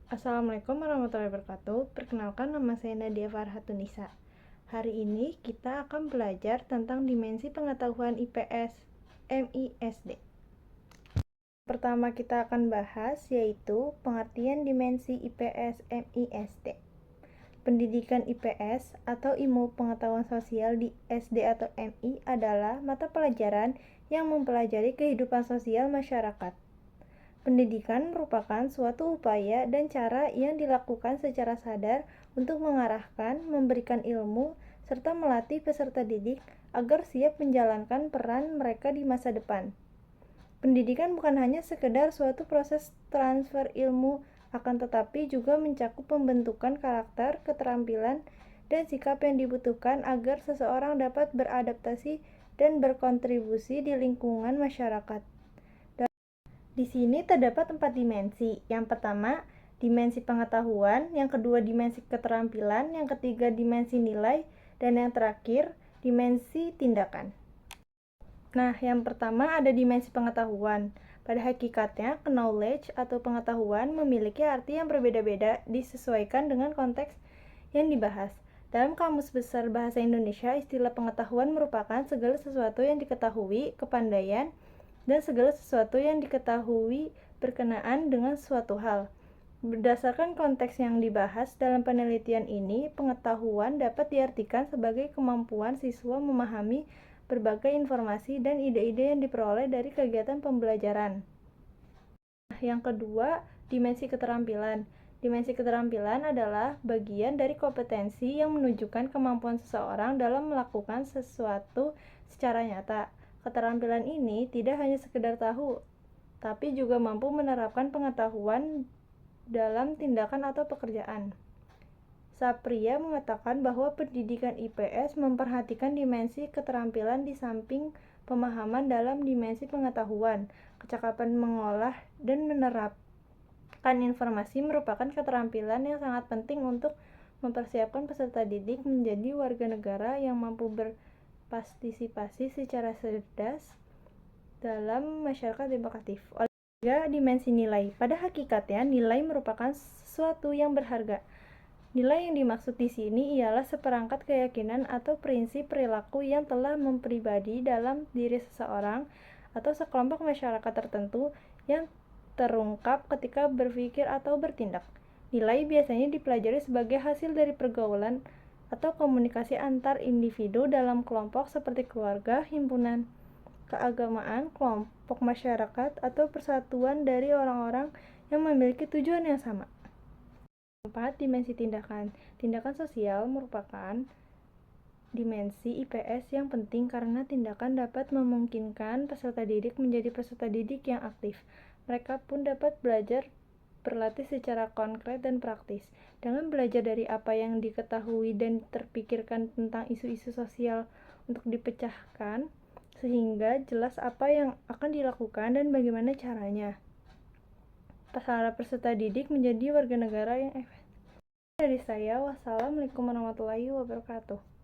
Assalamualaikum warahmatullahi wabarakatuh. Perkenalkan, nama saya Nadia Farhatunisa. Hari ini kita akan belajar tentang dimensi pengetahuan IPS MISD. Pertama kita akan bahas yaitu pengertian dimensi IPS MISD. Pendidikan IPS atau Ilmu Pengetahuan Sosial di SD atau MI adalah mata pelajaran yang mempelajari kehidupan sosial masyarakat. Pendidikan merupakan suatu upaya dan cara yang dilakukan secara sadar untuk mengarahkan, memberikan ilmu, serta melatih peserta didik agar siap menjalankan peran mereka di masa depan. Pendidikan bukan hanya sekedar suatu proses transfer ilmu, akan tetapi juga mencakup pembentukan karakter, keterampilan, dan sikap yang dibutuhkan agar seseorang dapat beradaptasi dan berkontribusi di lingkungan masyarakat. Di sini terdapat 4 dimensi. Yang pertama, dimensi pengetahuan, yang kedua dimensi keterampilan, yang ketiga dimensi nilai, dan yang terakhir dimensi tindakan. Nah, yang pertama ada dimensi pengetahuan. Pada hakikatnya, knowledge atau pengetahuan memiliki arti yang berbeda-beda disesuaikan dengan konteks yang dibahas. Dalam Kamus Besar Bahasa Indonesia, istilah pengetahuan merupakan segala sesuatu yang diketahui, kepandaian, dan segala sesuatu yang diketahui berkenaan dengan suatu hal. Berdasarkan konteks yang dibahas dalam penelitian ini, pengetahuan dapat diartikan sebagai kemampuan siswa memahami berbagai informasi dan ide-ide yang diperoleh dari kegiatan pembelajaran. Yang kedua, dimensi keterampilan. Dimensi keterampilan adalah bagian dari kompetensi yang menunjukkan kemampuan seseorang dalam melakukan sesuatu secara nyata. Keterampilan ini tidak hanya sekedar tahu, tapi juga mampu menerapkan pengetahuan dalam tindakan atau pekerjaan. Sapria mengatakan bahwa pendidikan IPS memperhatikan dimensi keterampilan di samping pemahaman dalam dimensi pengetahuan. Kecakapan mengolah dan menerapkan informasi merupakan keterampilan yang sangat penting untuk mempersiapkan peserta didik menjadi warga negara yang mampu berpartisipasi secara cerdas dalam masyarakat demokratif. Oleh dimensi nilai. Pada hakikatnya, nilai merupakan sesuatu yang berharga. Nilai yang dimaksud di sini ialah seperangkat keyakinan atau prinsip perilaku yang telah mempribadi dalam diri seseorang atau sekelompok masyarakat tertentu yang terungkap ketika berpikir atau bertindak. Nilai biasanya dipelajari sebagai hasil dari pergaulan atau komunikasi antar individu dalam kelompok seperti keluarga, himpunan keagamaan, kelompok masyarakat, atau persatuan dari orang-orang yang memiliki tujuan yang sama. 4. Dimensi tindakan. Tindakan sosial merupakan dimensi IPS yang penting karena tindakan dapat memungkinkan peserta didik menjadi peserta didik yang aktif. Mereka pun dapat belajar berlatih secara konkret dan praktis. Dengan belajar dari apa yang diketahui dan terpikirkan tentang isu-isu sosial untuk dipecahkan, sehingga jelas apa yang akan dilakukan dan bagaimana caranya. Para peserta didik menjadi warga negara yang efektif. Dari saya, wassalamualaikum warahmatullahi wabarakatuh.